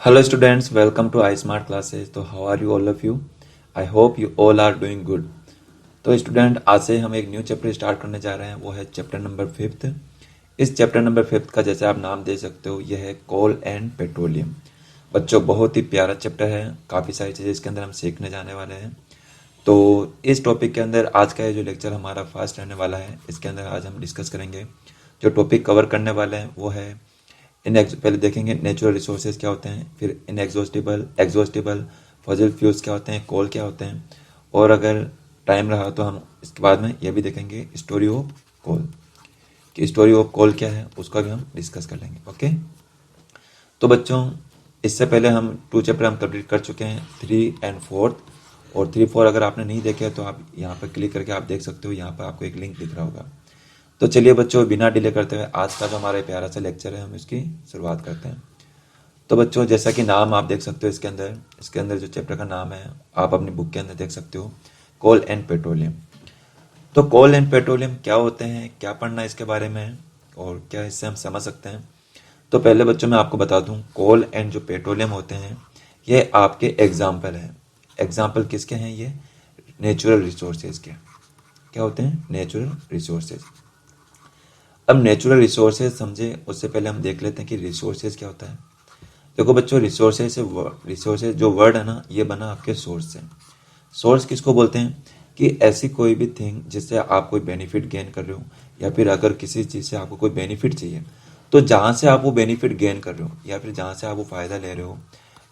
Hello students, welcome to iSmart classes. तो how are you all of you? I hope you all are doing good. तो student आज से हम एक new chapter start करने जा रहे हैं, वो है चैप्टर नंबर 5th। इस चैप्टर नंबर 5th का जैसे आप नाम दे सकते हो, यह है कोल एंड पेट्रोलियम। बच्चों बहुत ही प्यारा चैप्टर है, काफ़ी सारी चीज़ें इसके अंदर हम सीखने जाने वाले हैं। तो इस टॉपिक के अंदर आज का ये जो लेक्चर हमारा फर्स्ट रहने वाला है, इसके अंदर आज हम डिस्कस करेंगे। जो टॉपिक कवर करने वाले हैं वो है पहले देखेंगे नेचुरल रिसोर्सेज क्या होते हैं, फिर इनएग्जॉस्टिबल, एग्जॉस्टिबल, फॉसिल फ्यूल्स क्या होते हैं, कोल क्या होते हैं, और अगर टाइम रहा तो हम इसके बाद में यह भी देखेंगे स्टोरी ऑफ कोल, कि स्टोरी ऑफ कोल क्या है उसका भी हम डिस्कस कर लेंगे। ओके, तो बच्चों इससे पहले हम 2 चैप्टर हम कंप्लीट कर चुके हैं, 3 and 4, और 3-4 अगर आपने नहीं देखे तो आप यहाँ पर क्लिक करके आप देख सकते हो, यहाँ पर आपको एक लिंक दिख रहा होगा। तो चलिए बच्चों बिना डिले करते हुए आज का जो हमारा प्यारा सा लेक्चर है हम इसकी शुरुआत करते हैं। तो बच्चों जैसा कि नाम आप देख सकते हो इसके अंदर जो चैप्टर का नाम है आप अपनी बुक के अंदर देख सकते हो, कोल एंड पेट्रोलियम। तो कोल एंड पेट्रोलियम क्या होते हैं, क्या पढ़ना है इसके बारे में और क्या इससे हम समझ सकते हैं। तो पहले बच्चों मैं आपको बता दूं, कोल एंड जो पेट्रोलियम होते हैं ये आपके एग्जाम्पल हैं। एग्जाम्पल किसके हैं? ये नेचुरल रिसोर्सेज के। क्या होते हैं? Natural resources. अब नेचुरल रिसोर्सेज समझे उससे पहले हम देख लेते हैं कि रिसोर्सेज क्या होता है। देखो बच्चों, रिसोर्सेज जो वर्ड है ना, ये बना आपके सोर्स से। सोर्स किसको बोलते हैं? कि ऐसी कोई भी थिंग जिससे आप कोई बेनिफिट गेन कर रहे हो, या फिर अगर किसी चीज़ से आपको कोई बेनिफिट चाहिए, तो जहाँ से आप वो बेनिफिट गेन कर रहे हो या फिर जहाँ से आप वो फ़ायदा ले रहे हो,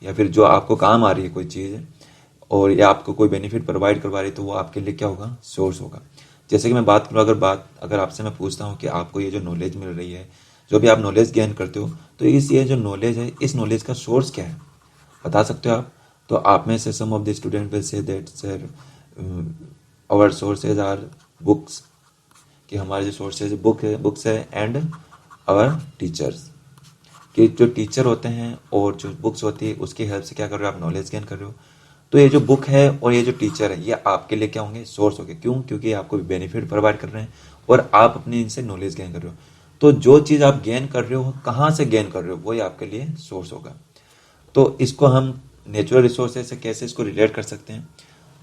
या फिर जो आपको काम आ रही है कोई चीज़, और या आपको कोई बेनिफिट प्रोवाइड करवा रही है, तो वो आपके लिए क्या होगा? सोर्स होगा। जैसे कि मैं बात करूँ, अगर आपसे मैं पूछता हूँ कि आपको ये जो नॉलेज मिल रही है, जो भी आप नॉलेज गेन करते हो, तो ये जो नॉलेज है, इस नॉलेज का सोर्स क्या है? बता सकते हो आप? तो आप में से some of the student will say that sir our sources are books, कि हमारे जो सोर्सेज बुक्स है एंड आवर टीचर्स, कि जो टीचर होते हैं और जो बुक्स होती है उसकी हेल्प से क्या कर रहे हो? आप नॉलेज गेन कर रहे हो। तो ये जो बुक है और ये जो टीचर है, ये आपके लिए क्या होंगे? सोर्स होंगे। क्यों? क्योंकि आपको बेनिफिट प्रोवाइड कर रहे हैं और आप अपनी इनसे नॉलेज गेन कर रहे हो। तो जो चीज़ आप गेन कर रहे हो, कहाँ से गेन कर रहे हो, वही आपके लिए सोर्स होगा। तो इसको हम नेचुरल रिसोर्सेज से कैसे इसको रिलेट कर सकते हैं?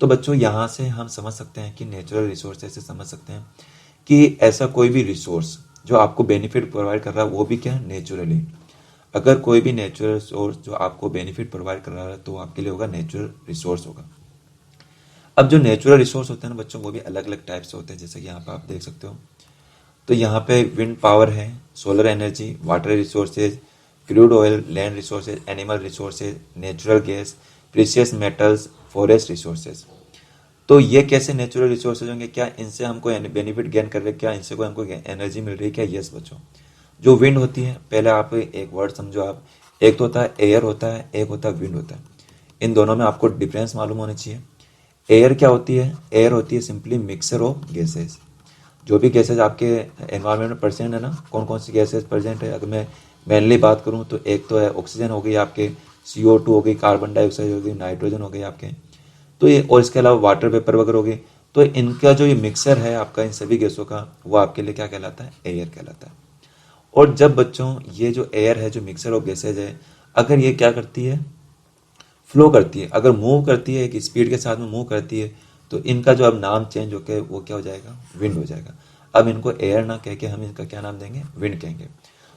तो बच्चों यहाँ से हम समझ सकते हैं कि नेचुरल रिसोर्सेज से समझ सकते हैं कि ऐसा कोई भी रिसोर्स जो आपको बेनिफिट प्रोवाइड कर रहा है, वो भी क्या है? नेचुरली। अगर कोई भी नेचुरल सोर्स जो आपको बेनिफिट प्रोवाइड कर रहा है, तो आपके लिए होगा नेचुरल रिसोर्स होगा। अब जो नेचुरल रिसोर्स होते हैं ना बच्चों, वो भी अलग अलग टाइप से होते हैं, जैसे कि यहाँ पे आप देख सकते हो। तो यहाँ पे विंड पावर है, solar energy, water resources, crude oil, land resources, animal resources, natural gas, precious metals, forest resources. तो ये कैसे नेचुरल रिसोर्सेज होंगे? क्या इनसे हमको बेनिफिट गेन कर रहे हैं? क्या इनसे कोई हमको एनर्जी मिल रही है क्या? यस बच्चों। जो विंड होती है, पहले आप एक वर्ड समझो आप, एक तो होता है एयर होता है, एक होता है विंड होता है। इन दोनों में आपको डिफरेंस मालूम होना चाहिए। एयर क्या होती है? एयर होती है सिंपली मिक्सर ऑफ गैसेज। जो भी गैसेज आपके एनवायरनमेंट में प्रेजेंट है ना, कौन कौन सी गैसेज प्रेजेंट है, अगर मैं मेनली बात करूँ तो एक तो है ऑक्सीजन हो गई आपके, CO2 हो गई, कार्बन डाइऑक्साइड हो गई, नाइट्रोजन हो गई आपके, तो ये, और इसके अलावा वाटर वेपर वगैरह हो गई। तो इनका जो ये मिक्सर है आपका इन सभी गैसों का, वो आपके लिए क्या कहलाता है? एयर कहलाता है। और जब बच्चों ये जो एयर है, जो मिक्सर ऑफ गैसेज है, अगर ये क्या करती है? फ्लो करती है, अगर मूव करती है, एक स्पीड के साथ में मूव करती है, तो इनका जो अब नाम चेंज होकर वो क्या हो जाएगा? विंड हो जाएगा। अब इनको एयर ना कह के हम इनका क्या नाम देंगे? विंड कहेंगे।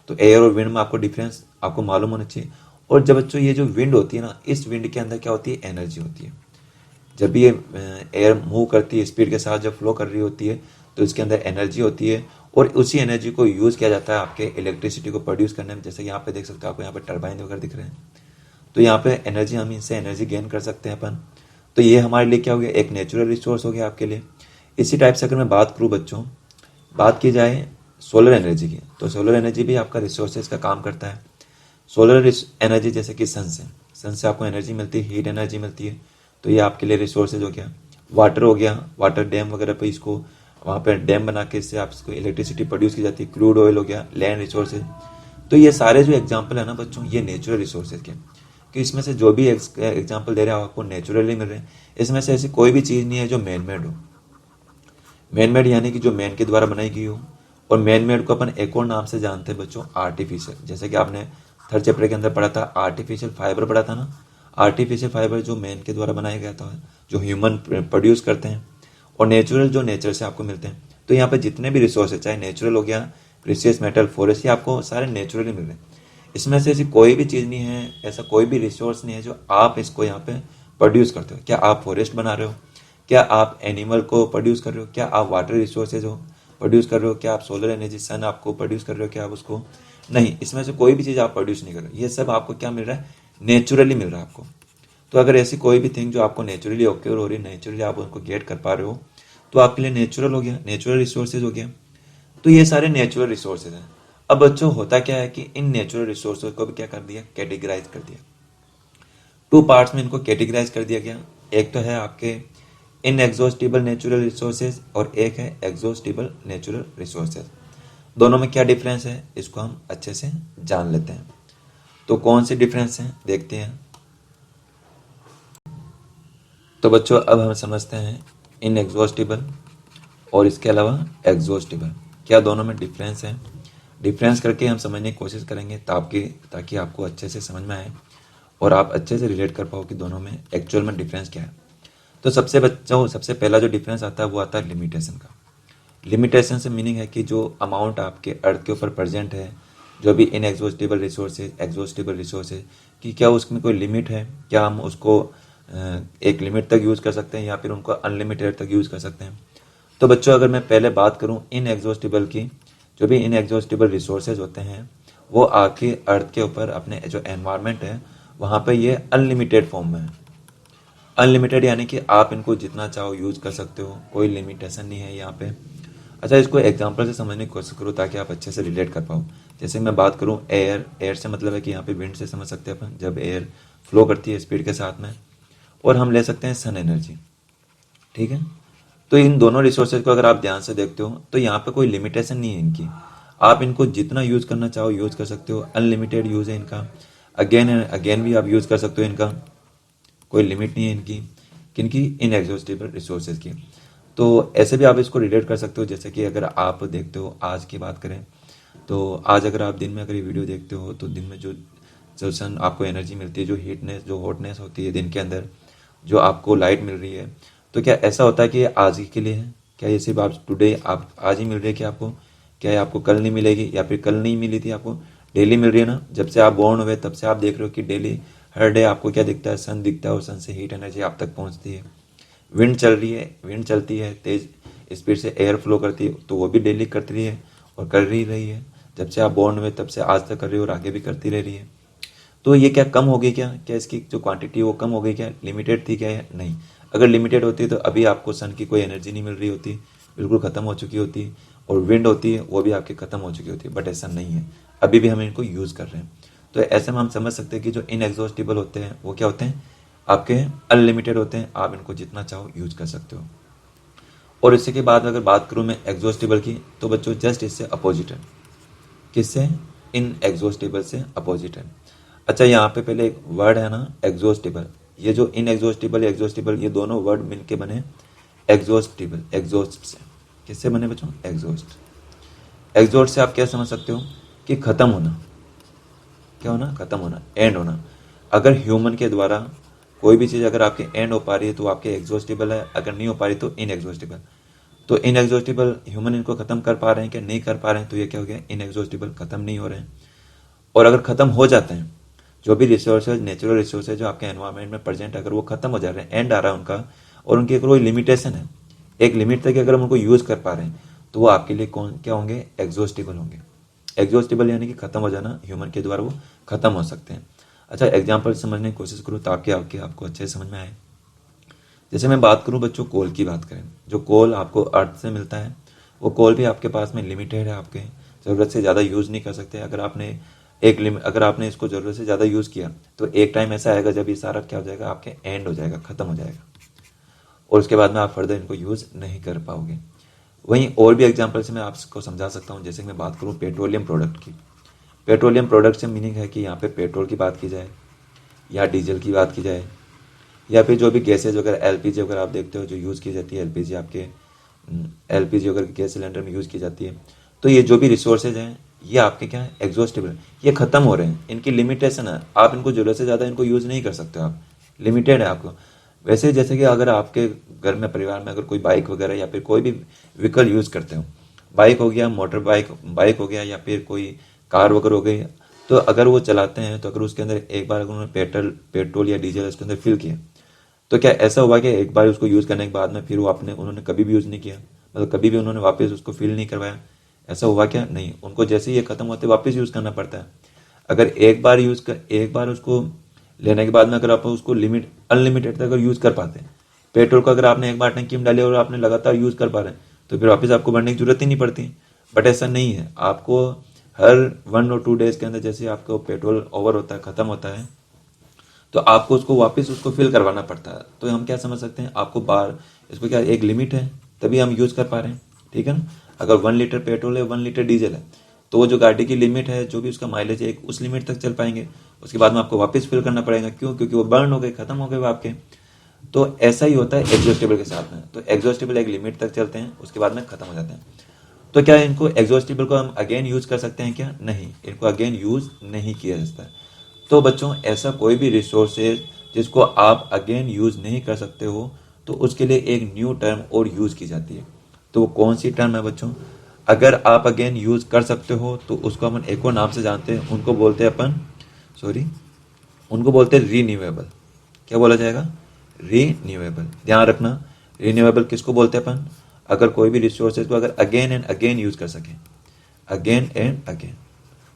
तो एयर और विंड में आपको डिफरेंस आपको मालूम होना चाहिए। और जब बच्चों ये जो विंड होती है ना, इस विंड के अंदर क्या होती है? एनर्जी होती है। जब भी ये एयर मूव करती है, स्पीड के साथ जब फ्लो कर रही होती है, तो इसके अंदर एनर्जी होती है, और उसी एनर्जी को यूज़ किया जाता है आपके इलेक्ट्रिसिटी को प्रोड्यूस करने में। जैसे यहाँ पे देख सकते हो, आपको यहाँ पे टरबाइन वगैरह दिख रहे हैं। तो यहाँ पे एनर्जी, हम इनसे एनर्जी गेन कर सकते हैं अपन। तो ये हमारे लिए क्या हो गया? एक नेचुरल रिसोर्स हो गया आपके लिए। इसी टाइप से अगर मैं बात करूँ बच्चों, बात की जाए सोलर एनर्जी की, तो सोलर एनर्जी भी आपका रिसोर्सेज का काम करता है। सोलर एनर्जी जैसे कि सन से आपको एनर्जी मिलती है, हीट एनर्जी मिलती है, तो ये आपके लिए रिसोर्सेज हो गया। वाटर हो गया, वाटर डैम वगैरह पे इसको, वहाँ पे डैम बना के इससे आपको इलेक्ट्रिसिटी प्रोड्यूस की जाती है। क्रूड ऑयल हो गया, लैंड रिसोर्सेज। तो ये सारे जो एग्जाम्पल है ना बच्चों, ये नेचुरल रिसोर्सेज के, कि इसमें से जो भी एग्जाम्पल दे रहे हैं आपको नेचुरली मिल रहे हैं। इसमें से ऐसी कोई भी चीज़ नहीं है जो मैन मेड हो। मैन मेड यानी कि जो मैन के द्वारा बनाई गई हो। और मैन मेड को अपन एक और नाम से जानते हैं बच्चों, आर्टिफिशियल। जैसे कि आपने थर्ड चैप्टर के अंदर पढ़ा था, आर्टिफिशियल फाइबर पढ़ा था ना। आर्टिफिशियल फाइबर जो मैन के द्वारा बनाया गया था, जो ह्यूमन प्रोड्यूस करते हैं, और नेचुरल जो नेचर से आपको मिलते हैं। तो यहाँ पे जितने भी रिसोर्स है, चाहे नेचुरल हो गया, प्रीशियस मेटल, फॉरेस्ट, ये आपको सारे नेचुरली मिल रहे हैं। इसमें से ऐसी कोई भी चीज़ नहीं है, ऐसा कोई भी रिसोर्स नहीं है जो आप इसको यहाँ पे प्रोड्यूस करते हो। क्या आप फॉरेस्ट बना रहे हो? क्या आप एनिमल को प्रोड्यूस कर रहे हो? क्या आप वाटर रिसोर्सेज हो प्रोड्यूस कर रहे हो? क्या आप सोलर एनर्जी, सन आपको प्रोड्यूस कर रहे हो? क्या आप उसको नहीं, इसमें से कोई भी चीज़ आप प्रोड्यूस नहीं कर रहे हो। ये सब आपको क्या मिल रहा है? नेचुरली मिल रहा है आपको। तो अगर ऐसी कोई भी थिंग जो आपको नेचुरली ओक्योर हो रही है, नेचुरली आप उनको गेट कर पा रहे हो, तो आपके लिए नेचुरल हो गया, नेचुरल रिसोर्सेज हो गया। तो ये सारे नेचुरल रिसोर्सेज हैं। अब बच्चों होता क्या है कि इन नेचुरल रिसोर्सेज को भी क्या कर दिया? कैटेगराइज कर दिया। टू पार्ट्स में इनको कैटेगराइज कर दिया गया। एक तो है आपके इनएग्जॉस्टिबल नेचुरल रिसोर्सेज और एक है एग्जॉस्टिबल नेचुरल रिसोर्सेज। दोनों में क्या डिफरेंस है, इसको हम अच्छे से जान लेते हैं। तो कौन से डिफरेंस हैं देखते हैं। तो बच्चों अब हम समझते हैं इनएग्जॉस्टिबल और इसके अलावा एग्जॉस्टिबल, क्या दोनों में डिफरेंस है। डिफरेंस करके हम समझने की कोशिश करेंगे ताकि आपको अच्छे से समझ में आए और आप अच्छे से रिलेट कर पाओ कि दोनों में एक्चुअल में डिफरेंस क्या है। तो सबसे पहला जो डिफरेंस आता है वो आता है लिमिटेशन का। लिमिटेशन से मीनिंग है कि जो अमाउंट आपके अर्थ के ऊपर प्रेजेंट है, जो भी इनएग्जॉस्टिबल रिसोर्सेज, एग्जॉस्टिबल रिसोर्सेज, कि क्या उसमें कोई लिमिट है? क्या हम उसको एक लिमिट तक यूज़ कर सकते हैं या फिर उनको अनलिमिटेड तक यूज़ कर सकते हैं? तो बच्चों अगर मैं पहले बात करूं इनएग्जॉस्टिबल की, जो भी इनएग्जॉस्टिबल रिसोर्सेज होते हैं वो आपके अर्थ के ऊपर, अपने जो एनवायरनमेंट है वहाँ पे ये अनलिमिटेड फॉर्म में है। अनलिमिटेड यानी कि आप इनको जितना चाहो यूज़ कर सकते हो, कोई लिमिटेशन नहीं है यहाँ पे। अच्छा, इसको एग्जांपल से समझने की कोशिश करो ताकि आप अच्छे से रिलेट कर पाओ। जैसे मैं बात करूँ एयर से मतलब है कि यहाँ पे विंड से समझ सकते हैं अपन, जब एयर फ्लो करती है स्पीड के साथ में। और हम ले सकते हैं सन एनर्जी, ठीक है। तो इन दोनों रिसोर्सेज को अगर आप ध्यान से देखते हो तो यहाँ पे कोई लिमिटेशन नहीं है इनकी। आप इनको जितना यूज़ करना चाहो यूज़ कर सकते हो, अनलिमिटेड यूज़ है इनका। अगेन एंड अगेन भी आप यूज़ कर सकते हो इनका, कोई लिमिट नहीं है इनकी, किनकी? इनएग्जॉस्टिबल रिसोर्सेज की। तो ऐसे भी आप इसको रिलेट कर सकते हो। जैसे कि अगर आप देखते हो, आज की बात करें तो आज अगर आप दिन में अगर ये वीडियो देखते हो तो दिन में जो जो सन आपको एनर्जी मिलती है, जो हीटनेस, जो हॉटनेस होती है दिन के अंदर, जो आपको लाइट मिल रही है, तो क्या ऐसा होता है कि ये आज ही के लिए है? क्या ये सिर्फ आप टुडे आप आज ही मिल रही है? क्या आपको, क्या ये आपको कल नहीं मिलेगी या फिर कल नहीं मिली थी आपको? डेली मिल रही है ना। जब से आप बोर्न हुए तब से आप देख रहे हो कि डेली हर डे आपको क्या दिखता है? सन दिखता है, और सन से हीट एनर्जी आप तक पहुंचती है। विंड चल रही है, विंड चलती है, तेज स्पीड से एयर फ्लो करती है, तो वो भी डेली करती रही है और कर ही रही है। जब से आप बोर्न हुए तब से आज तक कर रही है और आगे भी करती रह रही है। तो ये क्या कम हो गई क्या? क्या इसकी जो क्वांटिटी है वो कम हो गई क्या? लिमिटेड थी क्या? नहीं। अगर लिमिटेड होती तो अभी आपको सन की कोई एनर्जी नहीं मिल रही होती, बिल्कुल ख़त्म हो चुकी होती। और विंड होती है वो भी आपकी ख़त्म हो चुकी होती है, बट ऐसा नहीं है, अभी भी हम इनको यूज़ कर रहे हैं। तो ऐसे में हम समझ सकते हैं कि जो इनएग्जॉस्टिबल होते हैं वो क्या होते हैं? आपके अनलिमिटेड होते हैं, आप इनको जितना चाहो यूज कर सकते हो। और इसी के बाद अगर बात करूँ मैं एग्जॉस्टिबल की, तो बच्चों जस्ट इससे अपोजिट है। किससे? इन एग्जॉस्टिबल से अपोजिट है। अच्छा, यहाँ पे पहले एक वर्ड है ना, एग्जॉस्टिबल। ये जो इन एग्जॉस्टिबल, एग्जॉस्टिबल, ये दोनों वर्ड मिलके बने एग्जॉस्टिबल, एग्जॉस्ट से। किससे बने बच्चों? एग्जॉस्ट। एग्जॉस्ट से आप क्या समझ सकते हो कि खत्म होना। क्या होना? खत्म होना, एंड होना। अगर ह्यूमन के द्वारा कोई भी चीज़ अगर आपके एंड हो पा रही है तो आपके एग्जॉस्टिबल है, अगर नहीं हो पा रही तो इनएग्जॉस्टिबल। तो इनएग्जॉस्टिबल ह्यूमन इनको खत्म कर पा रहे हैं क्या? नहीं कर पा रहे हैं, तो ये क्या हो गया? इनएग्जॉस्टिबल, खत्म नहीं हो रहे हैं। और अगर खत्म हो जाते हैं, जो भी रिसोर्सेज, नेचुरल रिसोर्सेज जो आपके एनवायरमेंट में प्रेजेंट, अगर वो खत्म हो जा रहे हैं, एंड आ रहा है उनका, और उनकी अगर कोई लिमिटेशन है, एक लिमिट तक अगर हम उनको यूज कर पा रहे हैं, तो वो आपके लिए कौन क्या होंगे? एग्जॉस्टिबल होंगे। एग्जॉस्टिबल यानी कि खत्म हो जाना, ह्यूमन के द्वारा वो खत्म हो सकते हैं। अच्छा, एग्जाम्पल समझने की कोशिश करूँ ताकि आपको अच्छे से समझ में आए। जैसे मैं बात करूँ बच्चों, कोल की बात करें, जो कोल आपको अर्थ से मिलता है, वो कोल भी आपके पास में लिमिटेड है, आपके ज़रूरत से ज़्यादा यूज़ नहीं कर सकते। अगर आपने इसको ज़रूरत से ज़्यादा यूज़ किया तो एक टाइम ऐसा आएगा जब ये सारा क्या हो जाएगा? आपके एंड हो जाएगा, ख़त्म हो जाएगा, और उसके बाद में आप फर्दर इनको यूज़ नहीं कर पाओगे। वहीं और भी एग्जाम्पल से मैं आपको समझा सकता हूँ। जैसे मैं बात करूँ पेट्रोलियम प्रोडक्ट की। पेट्रोलियम प्रोडक्ट से मीनिंग है कि यहाँ पे पेट्रोल की बात की जाए या डीजल की बात की जाए, या फिर जो भी गैसेज वगैरह, एलपीजी वगैरह आप देखते हो जो यूज़ की जाती है, एलपीजी वगैरह गैस सिलेंडर में यूज़ की जाती है। तो ये जो भी रिसोर्सेज हैं ये आपके क्या है एग्जॉस्टेबल, ये खत्म हो रहे हैं, इनकी लिमिटेशन है, आप इनको जरूरत से ज़्यादा इनको यूज़ नहीं कर सकते हो, आप लिमिटेड है आपको। वैसे जैसे कि अगर आपके घर में परिवार में अगर कोई बाइक वगैरह या फिर कोई भी व्हीकल यूज़ करते हो, बाइक हो गया, मोटर बाइक हो गया, या फिर कोई कार वगैरह हो गई, तो अगर वो चलाते हैं तो अगर उसके अंदर एक बार अगर उन्होंने पेट्रोल या डीजल उसके अंदर फिल किया, तो क्या ऐसा हुआ कि एक बार उसको यूज़ करने के बाद में फिर वो उन्होंने कभी भी यूज़ नहीं किया, मतलब कभी भी उन्होंने वापस उसको फिल नहीं करवाया, ऐसा हुआ क्या? नहीं, उनको जैसे ही ये खत्म होते वापस यूज़ करना पड़ता है। अगर एक बार उसको लेने के बाद में अगर आप उसको अनलिमिटेड तक अगर यूज़ कर पाते हैं, पेट्रोल को अगर आपने एक बार टंकी में डाले और आपने लगातार यूज़ कर पा रहे हैं, तो फिर वापस आपको भरने की जरूरत ही नहीं पड़ती। बट ऐसा नहीं है, आपको हर 1 और 2 डेज के अंदर जैसे आपको पेट्रोल ओवर होता है, खत्म होता है, तो आपको उसको वापस उसको फिल करवाना पड़ता है। तो हम क्या समझ सकते हैं, आपको बार इसको क्या एक लिमिट है, तभी हम यूज़ कर पा रहे हैं, ठीक है ना। अगर 1 लीटर पेट्रोल है, 1 लीटर डीजल है, तो वो जो गाड़ी की लिमिट है, जो भी उसका माइलेज है, उस लिमिट तक चल पाएंगे, उसके बाद में आपको वापस फिल करना पड़ेगा। क्यों? क्योंकि वो बर्न हो गए, खत्म हो गए वो आपके। तो ऐसा ही होता है एग्जॉस्टेबल के साथ में। तो एग्जॉस्टेबल एक लिमिट तक चलते हैं, उसके बाद में खत्म हो जाते हैं। तो क्या इनको एग्जॉस्टेबल को हम अगेन यूज कर सकते हैं क्या? नहीं, इनको अगेन यूज नहीं किया जाता है। तो बच्चों, ऐसा कोई भी रिसोर्सेज जिसको आप अगेन यूज नहीं कर सकते हो, तो उसके लिए एक न्यू टर्म और यूज की जाती है। तो वो कौन सी टर्म है बच्चों? अगर आप अगेन यूज कर सकते हो तो उसको अपन एक और नाम से जानते हैं, उनको बोलते हैं अपन उनको बोलते हैं रीन्यूएबल। क्या बोला जाएगा? रीन्यूएबल। ध्यान रखना, रीन्यूएबल किसको बोलते हैं अपन? अगर कोई भी रिसोर्सेज को अगर अगेन एंड अगेन यूज कर सके, अगेन एंड अगेन,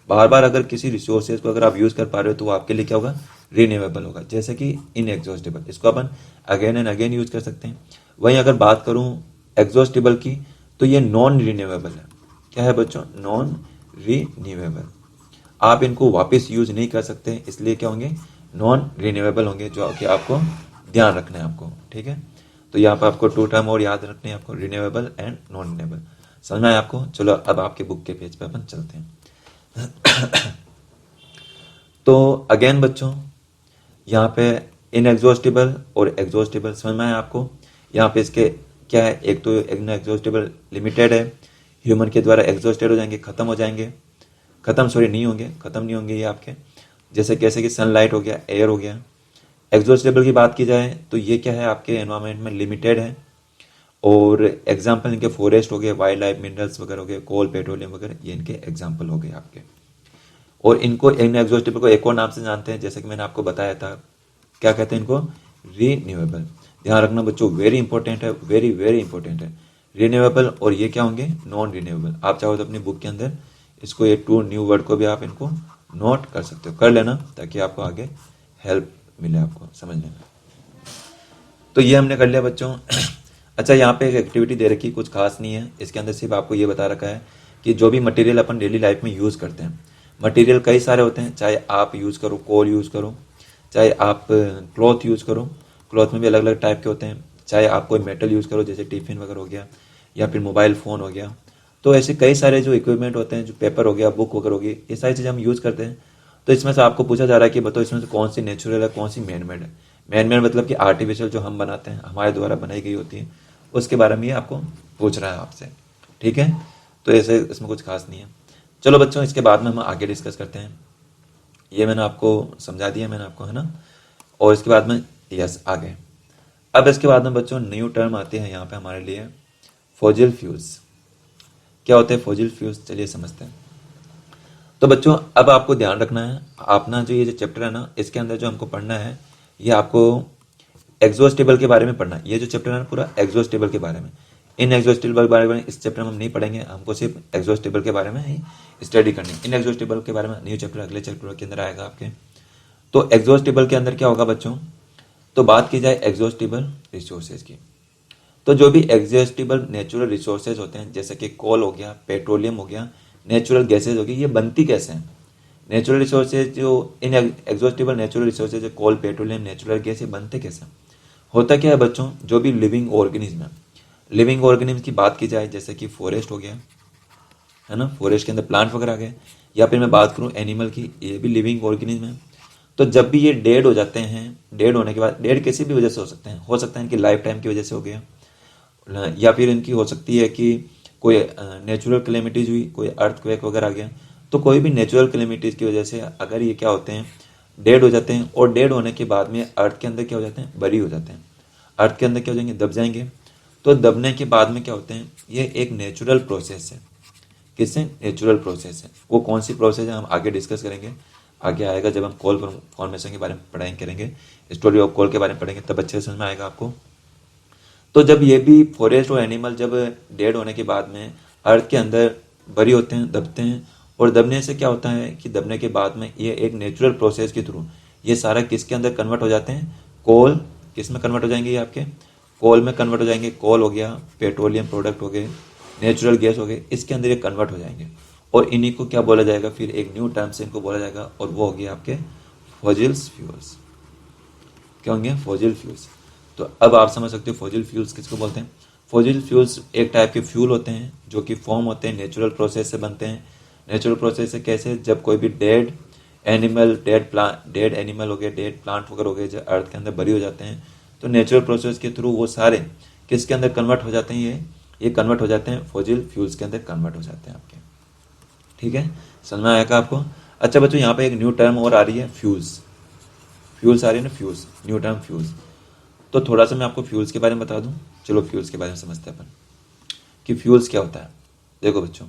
बार बार अगर किसी रिसोर्सेज को अगर आप यूज कर पा रहे हो, तो वो आपके लिए क्या होगा? रीन्यूएबल होगा। जैसे कि इनएग्जॉस्टेबल, इसको अपन अगेन एंड अगेन यूज कर सकते हैं। वहीं अगर बात करूं एग्जॉस्टेबल की, तो ये नॉन रीन्यूएबल है। क्या है बच्चों? Non renewable. आप इनको वापस यूज नहीं कर सकते, इसलिए क्या होंगे? नॉन रिन्यूएबल होंगे, जो कि आपको ध्यान रखना है आपको, ठीक है। तो यहाँ पर आपको 2 टर्म और याद रखने हैं आपको, रिन्यूएबल एंड नॉन रिन्यूएबल। समझ में आया आपको? चलो अब आपके बुक के पेज पे अपन चलते हैं। तो अगेन बच्चों, यहाँ पे इनएग्जॉस्टेबल और एग्जॉस्टेबल समझ में आया आपको? यहाँ पे इसके क्या है, एक तो इनएग्जॉस्टेबल लिमिटेड है, ह्यूमन के द्वारा एग्जॉस्टेड हो जाएंगे, खत्म हो जाएंगे, खत्म नहीं होंगे ये आपके। जैसे कैसे कि सनलाइट हो गया, एयर हो गया। एग्जॉस्टेबल की बात की जाए तो ये क्या है, आपके एनवायरनमेंट में लिमिटेड है। और एग्जाम्पल इनके फॉरेस्ट हो गए, वाइल्ड लाइफ, मिनरल्स वगैरह हो गए, कोल, पेट्रोलियम वगैरह, ये इनके एग्जाम्पल हो गए आपके। और इनको इनएग्जॉस्टेबल को एक और नाम से जानते हैं, जैसे कि मैंने आपको बताया था, क्या कहते हैं इनको? रीन्यूएबल। ध्यान रखना बच्चों, वेरी इंपॉर्टेंट है, वेरी वेरी इंपॉर्टेंट है। रिन्यूएबल और ये क्या होंगे? Non renewable. आप चाहो तो अपनी बुक के अंदर इसको, ये 2 न्यू वर्ड को भी आप इनको नोट कर सकते हो, कर लेना, ताकि आपको आगे हेल्प मिले आपको समझने में। तो ये हमने कर लिया बच्चों। अच्छा, यहाँ पे एक एक्टिविटी दे रखी, कुछ खास नहीं है इसके अंदर, सिर्फ आपको ये बता रखा है कि जो भी मटेरियल अपन डेली लाइफ में यूज़ करते हैं, मटेरियल कई सारे होते हैं, चाहे आप यूज़ करो कोल यूज़ करो, चाहे आप क्लॉथ यूज़ करो, क्लॉथ में भी अलग अलग टाइप के होते हैं, चाहे आप कोई मेटल यूज़ करो, जैसे टिफिन वगैरह हो गया, या फिर मोबाइल फ़ोन हो गया। तो ऐसे कई सारे जो इक्विपमेंट होते हैं, जो पेपर हो गया, बुक वगैरह होगी, ये सारी चीज़ें हम यूज़ करते हैं। तो इसमें से आपको पूछा जा रहा है कि बताओ इसमें से कौन सी नेचुरल है, कौन सी मैन मेड है। मैन मेड मतलब कि आर्टिफिशियल, जो हम बनाते हैं, हमारे द्वारा बनाई गई होती है, उसके बारे में ये आपको पूछ रहा है आपसे, ठीक है। तो ऐसे इसमें कुछ खास नहीं है। चलो बच्चों, इसके बाद में हम आगे डिस्कस करते हैं। ये मैंने आपको समझा दिया, मैंने आपको, है ना। और इसके बाद में यस आगे। अब इसके बाद में बच्चों न्यू टर्म आते हैं यहाँ पे हमारे लिए, फॉसिल फ्यूल्स। क्या होते हैं फॉसिल फ्यूल्स? चलिए समझते हैं। तो बच्चों, अब आपको ध्यान रखना है, अपना जो ये जो चैप्टर है ना, इसके अंदर जो हमको पढ़ना है, ये आपको एग्जॉस्टेबल के बारे में पढ़ना है। ये जो चैप्टर है ना पूरा एग्जॉस्टेबल के बारे में, इन एग्जॉस्टेबल के बारे में इस चैप्टर में हम नहीं पढ़ेंगे, हमको सिर्फ एग्जॉस्टेबल के बारे में ही स्टडी करनी है। इन एग्जॉस्टेबल के बारे में न्यू चैप्टर अगले चैप्टर के अंदर आएगा आपके। तो एग्जॉस्टेबल के अंदर क्या होगा बच्चों? तो बात की जाए एग्जॉस्टेबल रिसोर्सेज की, तो जो भी एग्जॉस्टेबल नेचुरल रिसोर्सेज होते हैं, जैसे कि कोल हो गया, पेट्रोलियम हो गया, नेचुरल गैसेज हो गई, ये बनती कैसे हैं? नेचुरल रिसोर्सेज जो इन एग्जॉस्टेबल नेचुरल रिसोर्सेज, कोल, पेट्रोलियम, नेचुरल गैस, ये बनते कैसे? होता क्या है बच्चों, जो भी लिविंग ऑर्गेनिज्म है, लिविंग ऑर्गेनिज्म की बात की जाए, जैसे कि फॉरेस्ट हो गया, है ना, फॉरेस्ट के अंदर प्लांट वगैरह आ गए, या फिर मैं बात करूं एनिमल की, ये भी लिविंग ऑर्गेनिज्म है। तो जब भी ये डेड हो जाते हैं, डेड होने के बाद, डेड किसी भी वजह से हो सकता है इनकी लाइफ टाइम की वजह से हो गया, या फिर इनकी हो सकती है कि कोई नेचुरल क्लेमिटीज हुई, कोई अर्थक्वेक वगैरह आ गया, तो कोई भी नेचुरल कैलेमिटीज़ की वजह से अगर ये क्या होते हैं, डेड हो जाते हैं, और डेड होने के बाद में अर्थ के अंदर क्या हो जाते हैं, बरी हो जाते हैं, अर्थ के अंदर क्या हो जाएंगे, दब जाएंगे। तो दबने के बाद में क्या होते हैं, ये एक नेचुरल प्रोसेस है। किससे, नेचुरल प्रोसेस है। वो कौन सी प्रोसेस है हम आगे डिस्कस करेंगे, आगे आएगा जब हम कोल फॉर्मेशन के बारे में पढ़ाई करेंगे, स्टोरी ऑफ कोल के बारे में पढ़ेंगे, तब अच्छे से समझ में आएगा आपको। तो जब ये भी फॉरेस्ट और एनिमल जब डेड होने के बाद में अर्थ के अंदर बरी होते हैं, दबते हैं, और दबने से क्या होता है कि दबने के बाद में ये एक नेचुरल प्रोसेस के थ्रू ये सारा किसके अंदर कन्वर्ट हो जाते हैं, कोल। किस में कन्वर्ट हो जाएंगे, ये आपके कोल में कन्वर्ट हो जाएंगे। कोल हो गया, पेट्रोलियम प्रोडक्ट हो गए, नेचुरल गैस हो गए, इसके अंदर ये कन्वर्ट हो जाएंगे। और इन्हीं को क्या बोला जाएगा, फिर एक न्यू टर्म से इनको बोला जाएगा, और वो हो गया आपके फॉसिल्स फ्यूल्स। क्या होंगे, फॉसिल फ्यूल्स। तो अब आप समझ सकते हो फॉसिल फ्यूल्स किसको बोलते हैं। फॉसिल फ्यूल्स एक टाइप के फ्यूल होते हैं जो कि फॉर्म होते हैं, नेचुरल प्रोसेस से बनते हैं। नेचुरल प्रोसेस से कैसे, जब कोई भी डेड एनिमल, डेड एनिमल हो गए, डेड प्लांट वगैरह हो गए, जो अर्थ के अंदर बरी हो जाते हैं, तो नेचुरल प्रोसेस के थ्रू वो सारे किसके अंदर कन्वर्ट हो जाते हैं, ये कन्वर्ट हो जाते हैं फॉसिल फ्यूल्स के अंदर कन्वर्ट हो जाते हैं आपके। ठीक है, समझ में आएगा आपको। अच्छा बच्चों, यहाँ पे एक न्यू टर्म और आ रही है, फ्यूल्स। फ्यूल्स आ रही है ना, फ्यूल्स, न्यू टर्म फ्यूल्स। तो थोड़ा सा मैं आपको फ्यूल्स के बारे में बता दूं। चलो फ्यूल्स के बारे में समझते हैं अपन कि फ्यूल्स क्या होता है। देखो बच्चों,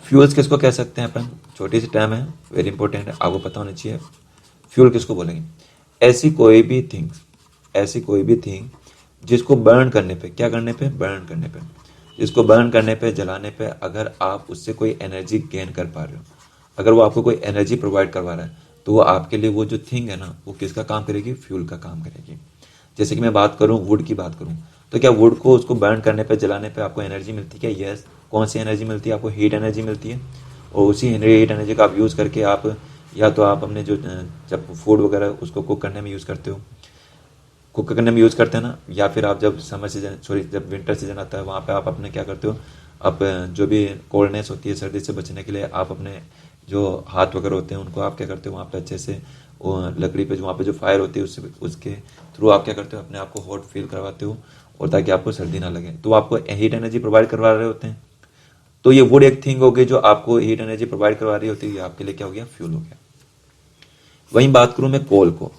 फ्यूल्स किसको कह सकते हैं अपन, छोटी सी टर्म है, वेरी इंपॉर्टेंट है, आपको पता होना चाहिए। फ्यूल किसको बोलेंगे, ऐसी कोई भी थिंग जिसको बर्न करने पे, क्या करने पे, बर्न करने पे, जिसको बर्न करने पे, जलाने पे, अगर आप उससे कोई एनर्जी गेन कर पा रहे हो, अगर वो आपको कोई एनर्जी प्रोवाइड करवा रहा है, तो वो आपके लिए वो जो थिंग है ना, वो किसका काम करेगी, फ्यूल का काम करेगी। जैसे कि मैं बात करूं, वुड की बात करूं, तो क्या वुड को उसको बर्न करने पे, जलाने पे आपको एनर्जी मिलती है क्या, यस। कौन सी एनर्जी मिलती है आपको, हीट एनर्जी मिलती है। और उसी हीट एनर्जी का आप यूज़ करके आप, या तो आप अपने जो जब फूड वगैरह उसको कुक करने में यूज़ करते हो, कुक करने में यूज़ करते हैं ना, या फिर आप जब समर सीजन, सॉरी जब विंटर सीजन आता है, वहाँ पे आप अपने क्या करते हो, आप जो भी कोल्डनेस होती है, सर्दी से बचने के लिए आप अपने जो हाथ वगैरह होते हैं उनको आप क्या करते हो, वहाँ पे अच्छे से वो लकड़ी पे वहाँ पे जो फायर होती है उसके थ्रू आप क्या करते हो, अपने आप को हॉट फील करवाते हो, और ताकि आपको सर्दी ना लगे, तो आपको हीट एनर्जी प्रोवाइड करवा रहे होते हैं। तो ये वुड एक थिंग हो गई जो आपको हीट एनर्जी प्रोवाइड करवा रही होती है, आपके लिए क्या हो गया, फ्यूल हो गया। वहीं बात करूं मैं कोल को,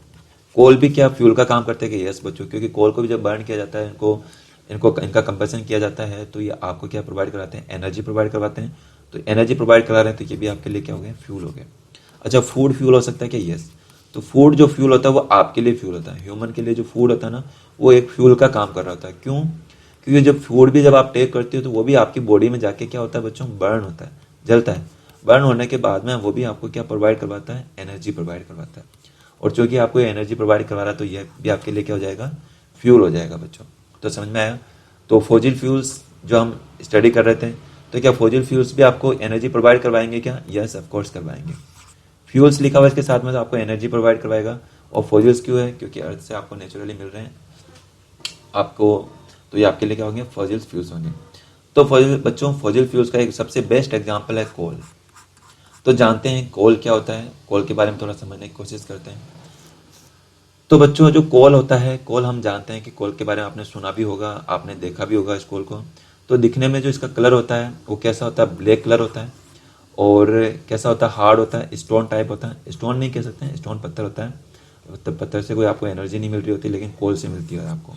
कोल भी क्या फ्यूल का काम करते हैं कि, यस बच्चों, क्योंकि कोल को भी जब बर्न किया जाता है, इनका कंबशन किया जाता है, तो ये आपको क्या प्रोवाइड कराते हैं, एनर्जी प्रोवाइड करवाते हैं। तो एनर्जी प्रोवाइड करा रहे हैं, तो ये भी आपके लिए क्या हो गया, फ्यूल हो गया। अच्छा, फूड फ्यूल हो सकता है क्या, यस। तो फूड जो फ्यूल होता है वो आपके लिए फ्यूल होता है, ह्यूमन के लिए जो फूड होता है ना, वो एक फ्यूल का काम कर रहा होता है। क्यों, क्योंकि जब फूड भी जब आप टेक करते हो, तो वो भी आपकी बॉडी में जाके क्या होता है बच्चों, बर्न होता है, जलता है। बर्न होने के बाद में वो भी आपको क्या प्रोवाइड करवाता है, एनर्जी प्रोवाइड करवाता है। और चूंकि आपको एनर्जी प्रोवाइड करवा रहा है, तो यह भी आपके लिए क्या हो जाएगा, फ्यूल हो जाएगा बच्चों। तो समझ में आया। तो फॉसिल फ्यूल्स जो हम स्टडी कर रहे थे, तो क्या फॉसिल फ्यूल्स भी आपको एनर्जी प्रोवाइड करवाएंगे क्या, यस ऑफकोर्स करवाएंगे। फ्यूल्स लिखा हुआ इसके साथ में, तो आपको एनर्जी प्रोवाइड करवाएगा। और फॉसिल्स क्यों है, क्योंकि अर्थ से आपको नेचुरली मिल रहे हैं आपको, तो ये आपके लिए क्या होंगे, फॉसिल फ्यूल्स होंगे। तो बच्चों, फॉसिल फ्यूल्स का एक सबसे बेस्ट एग्जाम्पल है कोल। तो जानते हैं कोल क्या होता है, कोल के बारे में थोड़ा समझने की कोशिश करते हैं। तो बच्चों, जो कोल होता है, कोल हम जानते हैं कि कोल के बारे में आपने सुना भी होगा, आपने देखा भी होगा इस कोल को। तो दिखने में जो इसका कलर होता है वो कैसा होता है, ब्लैक कलर होता है। और कैसा होता है, हार्ड होता है, स्टोन टाइप होता है। स्टोन नहीं कह सकते हैं, स्टोन पत्थर होता है। पत्थर से कोई आपको एनर्जी नहीं मिल रही होती, लेकिन कोल से मिलती है आपको।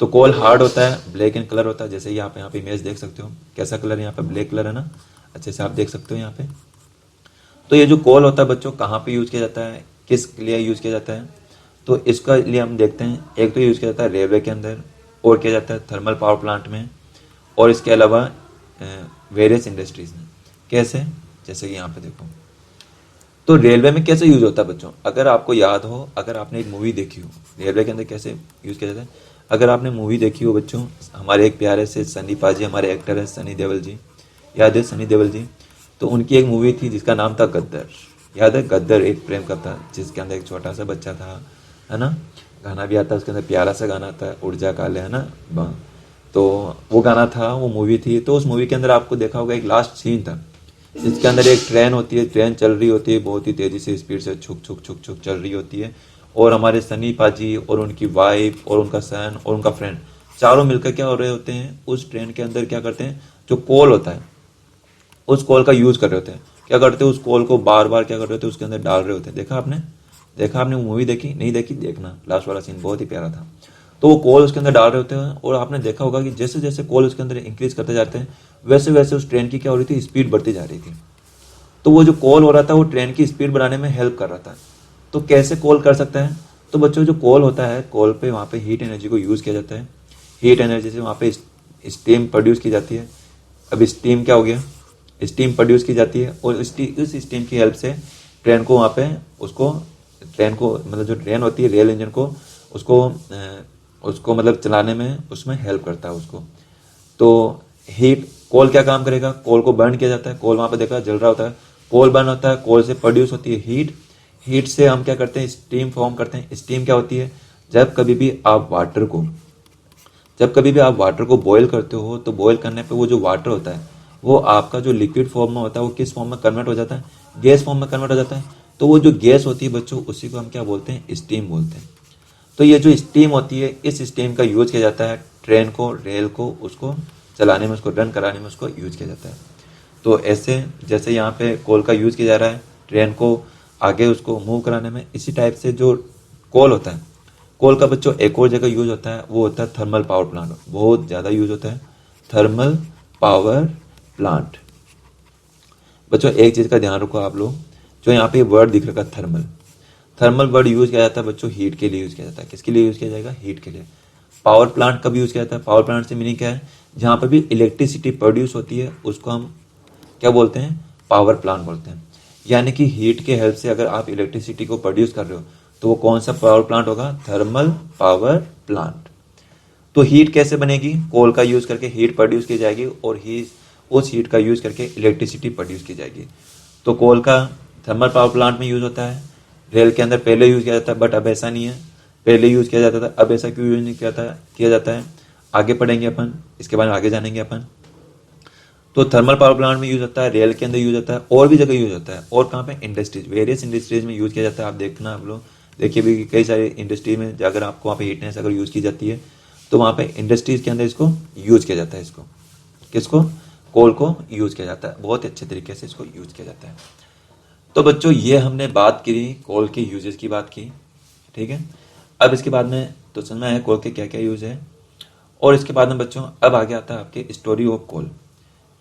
तो कोल हार्ड होता है, ब्लैक एंड कलर होता है। जैसे ही आप यहाँ पे इमेज देख सकते हो, कैसा कलर है यहाँ पे, ब्लैक कलर है ना, अच्छे से आप देख सकते हो यहाँ पे। तो ये जो कोल होता है बच्चों, कहाँ पे यूज किया जाता है, किस लिए यूज किया जाता है, तो इसका लिए हम देखते हैं। एक तो यूज किया जाता है रेलवे के अंदर, और किया जाता है थर्मल पावर प्लांट में, और इसके अलावा वेरियस इंडस्ट्रीज में। कैसे, जैसे कि यहाँ पे देखो, तो रेलवे में कैसे यूज होता है बच्चों, अगर आपको याद हो, अगर आपने एक मूवी देखी हो, रेलवे के अंदर कैसे यूज किया जाता है। अगर आपने मूवी देखी हो बच्चों, हमारे एक प्यारे से सनी पाजी, हमारे एक्टर है सनी देओल जी, याद है सनी देओल जी। तो उनकी एक मूवी थी जिसका नाम था गद्दर, याद है, गद्दर एक प्रेम कथा, जिसके अंदर एक छोटा सा बच्चा था, है ना। गाना भी आता है उसके अंदर, प्यारा सा गाना आता है, उड़ जा काले, है ना। तो वो गाना था, वो मूवी थी। तो उस मूवी के अंदर आपको देखा होगा एक लास्ट सीन था, जिसके अंदर एक ट्रेन होती है, ट्रेन चल रही होती है बहुत ही तेजी से, स्पीड से छुक छुक छुक छुक चल रही होती है। और हमारे सनी पाजी और उनकी वाइफ और उनका सन और उनका फ्रेंड, चारों मिलकर क्या हो रहे होते हैं, उस ट्रेन के अंदर क्या करते हैं, जो कोल होता है, उस कोल का यूज कर रहे होते हैं। क्या करते हैं, उस कोल को बार बार क्या कर रहे होते हैं, उसके अंदर डाल रहे होते हैं। देखा आपने मूवी देखी, नहीं देखी, देखना, लास्ट वाला सीन बहुत ही प्यारा था। तो वो कोल उसके अंदर डाल रहे होते हैं और आपने देखा होगा कि जैसे जैसे कोल उसके अंदर इंक्रीज करते जाते हैं वैसे वैसे उस ट्रेन की क्या हो रही थी, स्पीड बढ़ती जा रही थी। तो वो जो कोल हो रहा था वो ट्रेन की स्पीड बढ़ाने में हेल्प कर रहा था। तो कैसे कोल कर सकता है, तो बच्चों जो कोल होता है, कोल पे वहाँ पे हीट एनर्जी को यूज़ किया जाता है। हीट एनर्जी से वहाँ पे स्टीम प्रोड्यूस की जाती है। अब स्टीम क्या हो गया, स्टीम प्रोड्यूस की जाती है और उस स्टीम की हेल्प से ट्रेन को वहाँ पे उसको ट्रेन को मतलब जो ट्रेन होती है रेल इंजन को उसको मतलब चलाने में उसमें हेल्प करता है उसको। तो हीट कोल क्या काम करेगा, कोल को बर्न किया जाता है, कोल वहाँ पे देखा जल रहा होता है, कोल बर्न होता है, कोल से प्रोड्यूस होती है हीट। हीट से हम क्या करते हैं, स्टीम फॉर्म करते हैं। स्टीम क्या होती है, जब कभी भी आप वाटर को बॉयल करते हो तो बॉयल करने पे वो जो वाटर होता है वो आपका जो लिक्विड फॉर्म में होता है वो किस फॉर्म में कन्वर्ट हो जाता है, गैस फॉर्म में कन्वर्ट हो जाता है। तो वो जो गैस होती है बच्चों उसी को हम क्या बोलते हैं, स्टीम बोलते हैं। तो ये जो स्टीम होती है इस स्टीम का यूज किया जाता है ट्रेन को, रेल को, उसको चलाने में, उसको रन कराने में उसको यूज किया जाता है। तो ऐसे जैसे यहाँ पे कोल का यूज किया जा रहा है ट्रेन को आगे उसको मूव कराने में, इसी टाइप से जो कोल होता है, कोल का बच्चों एक और जगह यूज होता है, वो होता है थर्मल पावर प्लांट। बहुत ज़्यादा यूज होता है थर्मल पावर प्लांट। बच्चों एक चीज़ का ध्यान रखो आप लोग, जो यहाँ पे वर्ड दिख रखा थर्मल, थर्मल वर्ड यूज किया जाता है बच्चों हीट के लिए यूज किया जाता है। किसके लिए यूज किया जाएगा, हीट के लिए। पावर प्लांट कब यूज किया जाता है, पावर प्लांट से मीनिंग क्या है, जहाँ पर भी इलेक्ट्रिसिटी प्रोड्यूस होती है उसको हम क्या बोलते हैं, पावर प्लांट बोलते हैं। यानी कि हीट के हेल्प से अगर आप इलेक्ट्रिसिटी को प्रोड्यूस कर रहे हो तो वो कौन सा पावर प्लांट होगा, थर्मल पावर प्लांट। तो हीट कैसे बनेगी, कोल का यूज करके हीट प्रोड्यूस की जाएगी और उस हीट का यूज करके इलेक्ट्रिसिटी प्रोड्यूस की जाएगी। तो कोल का थर्मल पावर प्लांट में यूज होता है, रेल के अंदर पहले यूज किया जाता है, बट अब ऐसा नहीं है। पहले यूज किया जाता था, अब ऐसा क्यों यूज नहीं किया जाता है, आगे पढ़ेंगे अपन, इसके बारे में आगे जानेंगे अपन। तो थर्मल पावर प्लांट में यूज होता है, रेल के अंदर यूज होता है, और भी जगह यूज होता है। और कहाँ पे, इंडस्ट्रीज, वेरियस इंडस्ट्रीज में यूज किया जाता है। आप देखना, आप लोग देखिए भी कई सारे इंडस्ट्री में अगर आपको वहाँ पे हीटनेस अगर यूज की जाती है तो वहाँ पे इंडस्ट्रीज के अंदर इसको यूज किया जाता है। इसको किसको, कोल को यूज किया जाता है, बहुत अच्छे तरीके से इसको यूज किया जाता है। तो बच्चों ये हमने बात की कोल के यूजेस की बात की, ठीक है। अब इसके बाद में तो समझ में आया कोल के क्या क्या यूज है। और इसके बाद में बच्चों अब आगे आता है आपके स्टोरी ऑफ कोल।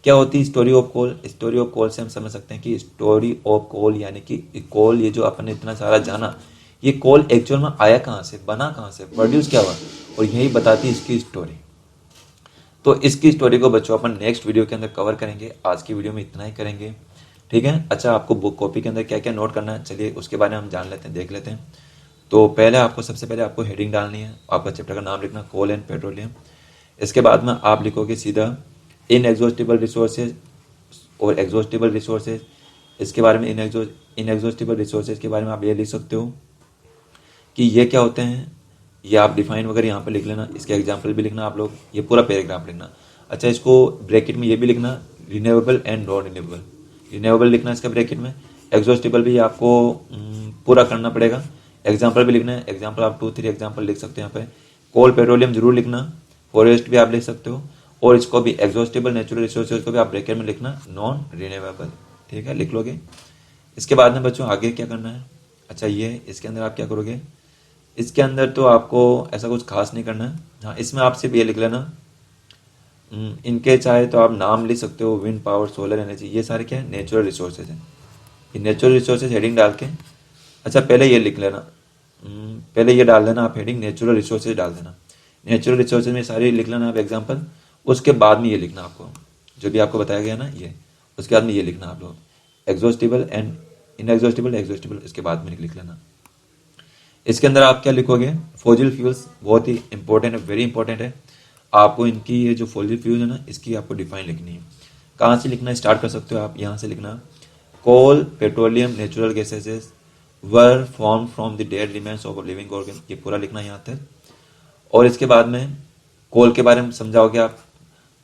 क्या होती है story of coal, story of coal से हम समझ सकते हैं कि स्टोरी ऑफ कोल यानी कि कोल, ये जो अपन ने इतना सारा जाना, ये कोल एक्चुअल में आया कहाँ से, बना कहाँ से, प्रोड्यूस क्या हुआ, और यही बताती है इसकी स्टोरी। तो इसकी स्टोरी को बच्चों अपन नेक्स्ट वीडियो के अंदर कवर करेंगे। आज की वीडियो में इतना ही करेंगे, ठीक है। अच्छा, आपको बुक कॉपी के अंदर क्या क्या नोट करना है, चलिए उसके बारे में हम जान लेते हैं, देख लेते हैं। तो पहले आपको सबसे पहले आपको हेडिंग डालनी है, आपका चैप्टर का नाम लिखना कोल एंड पेट्रोलियम। इसके बाद में आप लिखोगे सीधा इनएग्जॉस्टिबल रिसोर्सेज और एग्जॉस्टिबल रिसोर्सेज। इसके बारे में इनएग्जॉस्टिबल रिसोर्सेज के बारे में आप ये लिख सकते हो कि ये क्या होते हैं, ये आप डिफाइन वगैरह यहाँ पे लिख लेना, इसके एग्जाम्पल भी लिखना आप लोग, ये पूरा पैराग्राफ लिखना। अच्छा, इसको ब्रैकेट में ये भी लिखना renewable and non renewable, renewable लिखना इसका ब्रैकेट में, एग्जॉस्टिबल भी आपको पूरा करना पड़ेगा। एग्जाम्पल भी लिखना है, एग्जाम्पल आप 2-3 एग्जाम्पल लिख सकते हैं यहाँ पे। कोल पेट्रोलियम जरूर लिखना, फॉरेस्ट भी आप लिख सकते हो, और इसको भी एग्जॉस्टिबल नेचुरल रिसोर्सेज को भी आप ब्रैकेट में लिखना नॉन रिन्यूएबल, ठीक है, लिख लोगे। इसके बाद में बच्चों आगे क्या करना है, अच्छा ये इसके अंदर आप क्या करोगे, इसके अंदर तो आपको ऐसा कुछ खास नहीं करना है। हाँ, इसमें आप सिर्फ ये लिख लेना, इनके चाहे तो आप नाम लिख सकते हो, विंड पावर, सोलर एनर्जी, ये सारे क्या है, नेचुरल रिसोर्सेज हैं। ये नेचुरल रिसोर्सेज हेडिंग डाल के, अच्छा पहले ये लिख लेना, पहले ये डाल देना आप हेडिंग, नेचुरल रिसोर्सेज डाल देना। नेचुरल रिसोर्सेज में सारे लिख लेना आप एग्जाम्पल, उसके बाद में ये लिखना आपको जो भी आपको बताया गया ना ये, उसके बाद में ये लिखना आप लोग एग्जॉस्टिबल एंड इनएग्जॉस्टिबल, एग्जॉस्टिबल इसके बाद में लिख लेना। इसके अंदर आप क्या लिखोगे, फॉसिल फ्यूल्स, बहुत ही इंपॉर्टेंट है, वेरी इंपॉर्टेंट है। आपको इनकी ये जो फॉसिल फ्यूल है ना, इसकी आपको डिफाइन लिखनी है। कहाँ से लिखना स्टार्ट कर सकते हो आप, यहाँ से लिखना, coal, petroleum, natural gases were formed from the dead remains of living organ, ये पूरा लिखना है यहाँ तक। और इसके बाद में कोल के बारे में समझाओगे आप,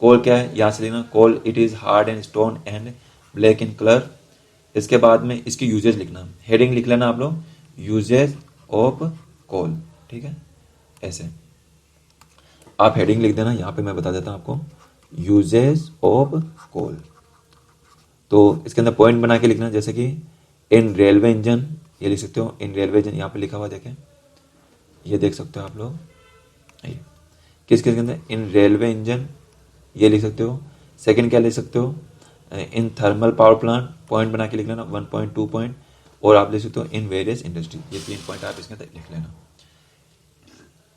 कोल क्या है, यहाँ से लिखना, coal it is hard and stone and black in colour. इसके बाद में इसकी यूजेज लिखना, हेडिंग लिख लेना आप लोग, यूजेज ऑफ कोल, ठीक है, ऐसे आप हेडिंग लिख देना। यहाँ पे मैं बता देता हूँ आपको, यूजेज ऑफ कोल, तो इसके अंदर पॉइंट बना के लिखना, जैसे कि इन रेलवे इंजन, ये लिख सकते हो इन रेलवे इंजन, यहाँ पे लिखा हुआ देखें, ये देख सकते हो आप लोग, ये किसके अंदर इन रेलवे इंजन, ये लिख सकते हो। सेकंड क्या लिख सकते हो, in thermal power plant, point बना के लिख लेना 1 पॉइंट 2 पॉइंट, और आप लिख सकते हो इन वेरियस इंडस्ट्री, ये 3 पॉइंट आप इसके अंदर लिख लेना।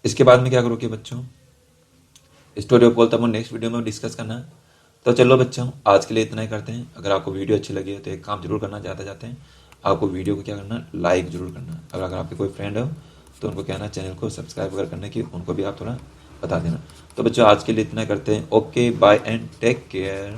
इसके बाद में क्या करोगे बच्चों, स्टोरी ऑफ पोल तो अपन नेक्स्ट वीडियो में डिस्कस करना है। तो चलो बच्चों आज के लिए इतना ही करते हैं। अगर आपको वीडियो अच्छी लगी है तो एक काम जरूर करना, ज़्यादा जाते हैं आपको वीडियो को क्या करना, लाइक जरूर करना। अगर आपके कोई फ्रेंड हो तो उनको कहना चैनल को सब्सक्राइब वगैरह करने की, उनको भी आप थोड़ा बता देना। तो बच्चों आज के लिए इतना करते हैं। Okay bye and take care.